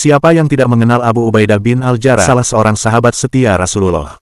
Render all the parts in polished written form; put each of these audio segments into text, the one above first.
Siapa yang tidak mengenal Abu Ubaidah bin Al-Jarrah, salah seorang sahabat setia Rasulullah.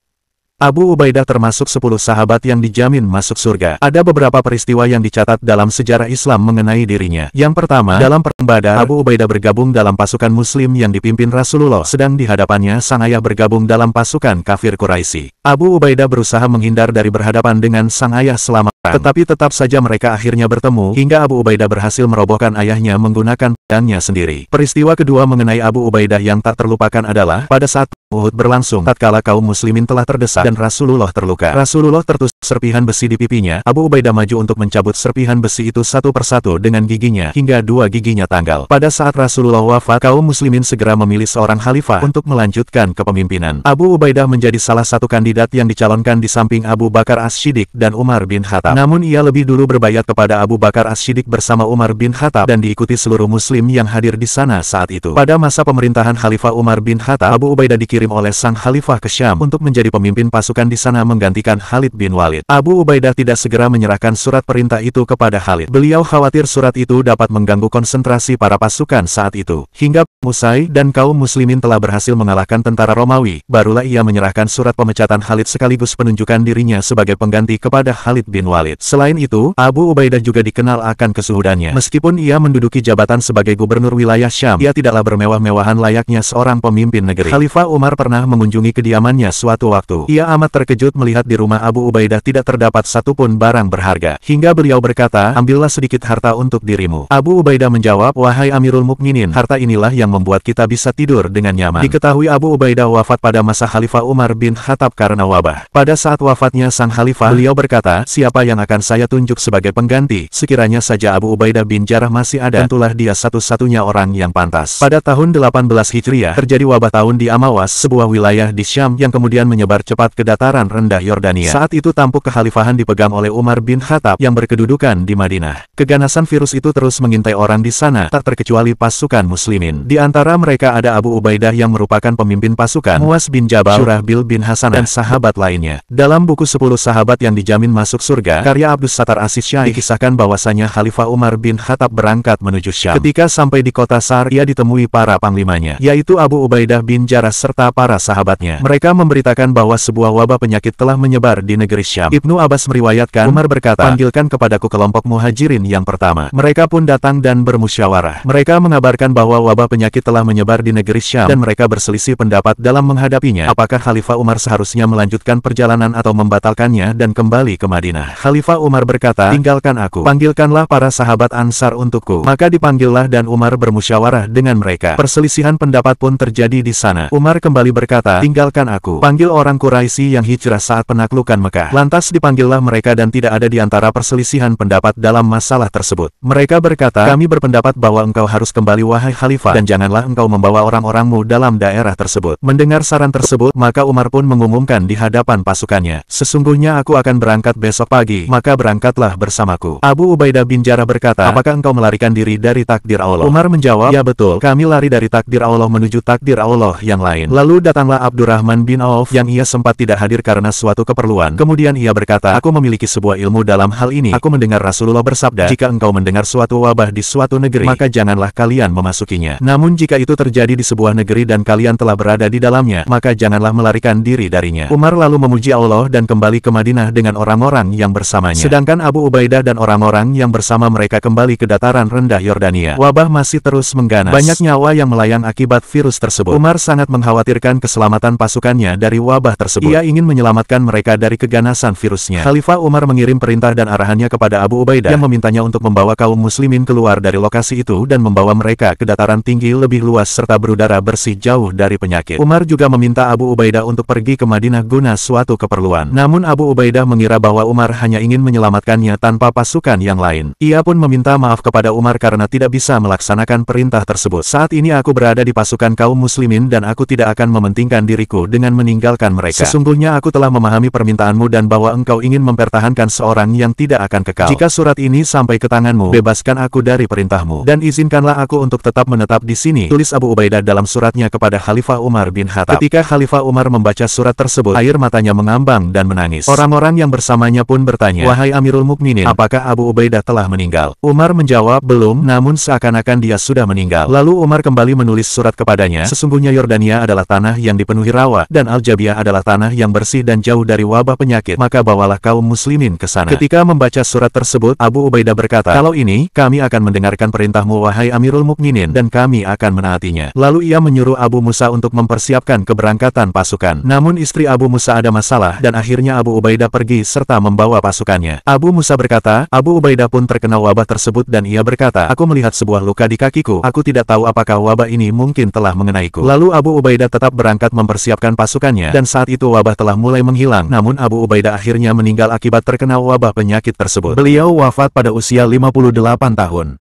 Abu Ubaidah termasuk 10 sahabat yang dijamin masuk surga. Ada beberapa peristiwa yang dicatat dalam sejarah Islam mengenai dirinya. Yang pertama, dalam Perang Badar, Abu Ubaidah bergabung dalam pasukan Muslim yang dipimpin Rasulullah, sedang di hadapannya sang ayah bergabung dalam pasukan kafir Quraisy. Abu Ubaidah berusaha menghindar dari berhadapan dengan sang ayah selama perang, tetapi tetap saja mereka akhirnya bertemu, hingga Abu Ubaidah berhasil merobohkan ayahnya menggunakan pedangnya sendiri. Peristiwa kedua mengenai Abu Ubaidah yang tak terlupakan adalah, pada saat Uhud berlangsung, tatkala kaum muslimin telah terdesak dan Rasulullah terluka. Rasulullah tertusuk serpihan besi di pipinya. Abu Ubaidah maju untuk mencabut serpihan besi itu satu persatu dengan giginya, hingga 2 giginya tanggal. Pada saat Rasulullah wafat, kaum muslimin segera memilih seorang khalifah untuk melanjutkan kepemimpinan. Abu Ubaidah menjadi salah satu kandidat yang dicalonkan di samping Abu Bakar As-Siddiq dan Umar bin Khattab. Namun ia lebih dulu berbayat kepada Abu Bakar As-Siddiq bersama Umar bin Khattab dan diikuti seluruh muslim yang hadir di sana saat itu. Pada masa pemerintahan Khalifah Umar bin Khattab, Abu Ubaidah dikirim oleh sang khalifah ke Syam untuk menjadi pemimpin pasukan di sana menggantikan Khalid bin Walid. Abu Ubaidah tidak segera menyerahkan surat perintah itu kepada Khalid. Beliau khawatir surat itu dapat mengganggu konsentrasi para pasukan saat itu. Hingga usai dan kaum muslimin telah berhasil mengalahkan tentara Romawi, barulah ia menyerahkan surat pemecatan Khalid sekaligus penunjukan dirinya sebagai pengganti kepada Khalid bin Walid. Selain itu, Abu Ubaidah juga dikenal akan kesuhudannya. Meskipun ia menduduki jabatan sebagai gubernur wilayah Syam, ia tidaklah bermewah-mewahan layaknya seorang pemimpin negeri. Khalifah Umar pernah mengunjungi kediamannya suatu waktu. Ia amat terkejut melihat di rumah Abu Ubaidah tidak terdapat satupun barang berharga. Hingga beliau berkata, "Ambillah sedikit harta untuk dirimu." Abu Ubaidah menjawab, "Wahai Amirul Mukminin, harta inilah yang membuat kita bisa tidur dengan nyaman." Diketahui Abu Ubaidah wafat pada masa Khalifah Umar bin Khattab karena wabah. Pada saat wafatnya sang khalifah, beliau berkata, "Siapa yang akan saya tunjuk sebagai pengganti? Sekiranya saja Abu Ubaidah bin Jarrah masih ada, tentulah dia satu-satunya orang yang pantas." Pada tahun 18 Hijriah, terjadi wabah tahun di Amawas, sebuah wilayah di Syam yang kemudian menyebar cepat ke dataran rendah Yordania. Saat itu tampuk kekhalifahan dipegang oleh Umar bin Khattab yang berkedudukan di Madinah. Keganasan virus itu terus mengintai orang di sana, tak terkecuali pasukan muslimin. Di antara mereka ada Abu Ubaidah yang merupakan pemimpin pasukan, Muaz bin Jabal, Syurahbil bin Hasanah, dan sahabat lainnya. Dalam buku 10 sahabat yang dijamin masuk surga, karya Abdus Sattar As-Syekh, dikisahkan bahwasanya Khalifah Umar bin Khattab berangkat menuju Syam. Ketika sampai di kota Sar, ia ditemui para panglimanya, yaitu Abu Ubaidah bin Jarrah serta para sahabatnya. Mereka memberitakan bahwa sebuah wabah penyakit telah menyebar di negeri Syam. Ibnu Abbas meriwayatkan, Umar berkata, "Panggilkan kepadaku kelompok muhajirin yang pertama." Mereka pun datang dan bermusyawarah. Mereka mengabarkan bahwa wabah penyakit telah menyebar di negeri Syam dan mereka berselisih pendapat dalam menghadapinya. Apakah Khalifah Umar seharusnya melanjutkan perjalanan atau membatalkannya dan kembali ke Madinah? Khalifah Umar berkata, "Tinggalkan aku. Panggilkanlah para sahabat Ansar untukku." Maka dipanggillah dan Umar bermusyawarah dengan mereka. Perselisihan pendapat pun terjadi di sana. Umar kembali berkata, "Tinggalkan aku. Panggil orang Quraisy yang hijrah saat penaklukan Mekah." Lantas dipanggillah mereka dan tidak ada di antara perselisihan pendapat dalam masalah tersebut. Mereka berkata, "Kami berpendapat bahwa engkau harus kembali wahai Khalifah, dan janganlah engkau membawa orang-orangmu dalam daerah tersebut." Mendengar saran tersebut, maka Umar pun mengumumkan di hadapan pasukannya, "Sesungguhnya aku akan berangkat besok pagi, maka berangkatlah bersamaku." Abu Ubaidah bin Jarrah berkata, "Apakah engkau melarikan diri dari takdir Allah?" Umar menjawab, "Ya betul, kami lari dari takdir Allah menuju takdir Allah yang lain." Lalu datanglah Abdurrahman bin Auf yang ia sempat tidak hadir karena suatu keperluan. Kemudian ia berkata, "Aku memiliki sebuah ilmu dalam hal ini. Aku mendengar Rasulullah bersabda, jika engkau mendengar suatu wabah di suatu negeri, maka janganlah kalian memasukinya. Namun jika itu terjadi di sebuah negeri dan kalian telah berada di dalamnya, maka janganlah melarikan diri darinya." Umar lalu memuji Allah dan kembali ke Madinah dengan orang-orang yang bersamanya. Sedangkan Abu Ubaidah dan orang-orang yang bersama mereka kembali ke dataran rendah Yordania. Wabah masih terus mengganas. Banyak nyawa yang melayang akibat virus tersebut. Umar sangat mengkhawatirkan keselamatan pasukannya dari wabah tersebut. Ia ingin menyelamatkan mereka dari keganasan virusnya. Khalifah Umar mengirim perintah dan arahannya kepada Abu Ubaidah yang memintanya untuk membawa kaum muslimin keluar dari lokasi itu dan membawa mereka ke dataran tinggi lebih luas serta berudara bersih jauh dari penyakit. Umar juga meminta Abu Ubaidah untuk pergi ke Madinah guna suatu keperluan. Namun Abu Ubaidah mengira bahwa Umar hanya ingin menyelamatkannya tanpa pasukan yang lain. Ia pun meminta maaf kepada Umar karena tidak bisa melaksanakan perintah tersebut. "Saat ini aku berada di pasukan kaum muslimin dan aku tidak akan mementingkan diriku dengan meninggalkan mereka. Sesungguhnya aku telah memahami permintaanmu dan bahwa engkau ingin mempertahankan seorang yang tidak akan kekal. Jika surat ini sampai ke tanganmu, bebaskan aku dari perintahmu, dan izinkanlah aku untuk tetap menetap di sini, tulis Abu Ubaidah dalam suratnya kepada Khalifah Umar bin Khattab. Ketika Khalifah Umar membaca surat tersebut, air matanya mengambang dan menangis. Orang-orang yang bersamanya pun bertanya, "Wahai Amirul Mukminin, apakah Abu Ubaidah telah meninggal?" Umar menjawab, "Belum, namun seakan-akan dia sudah meninggal." Lalu Umar kembali menulis surat kepadanya, "Sesungguhnya Yordania adalah tanah yang dipenuhi rawa, dan Al-Jabiyah adalah tanah yang bersih dan jauh dari wabah penyakit, maka bawalah kaum muslimin ke sana." Ketika membaca surat tersebut, Abu Ubaidah berkata, "Kalau ini, kami akan mendengarkan perintahmu wahai Amirul Mukminin, dan kami akan menaatinya." Lalu ia menyuruh Abu Musa untuk mempersiapkan keberangkatan pasukan. Namun istri Abu Musa ada masalah, dan akhirnya Abu Ubaidah pergi serta membawa pasukannya. Abu Musa berkata, Abu Ubaidah pun terkena wabah tersebut dan ia berkata, "Aku melihat sebuah luka di kakiku, aku tidak tahu apakah wabah ini mungkin telah mengenaiku." Lalu Abu Ubaidah tetap berangkat mempersiapkan pasukannya, dan saat itu wabah telah mulai menghilang, namun Abu Ubaidah akhirnya meninggal akibat terkena wabah penyakit tersebut. Beliau wafat pada usia 58 tahun.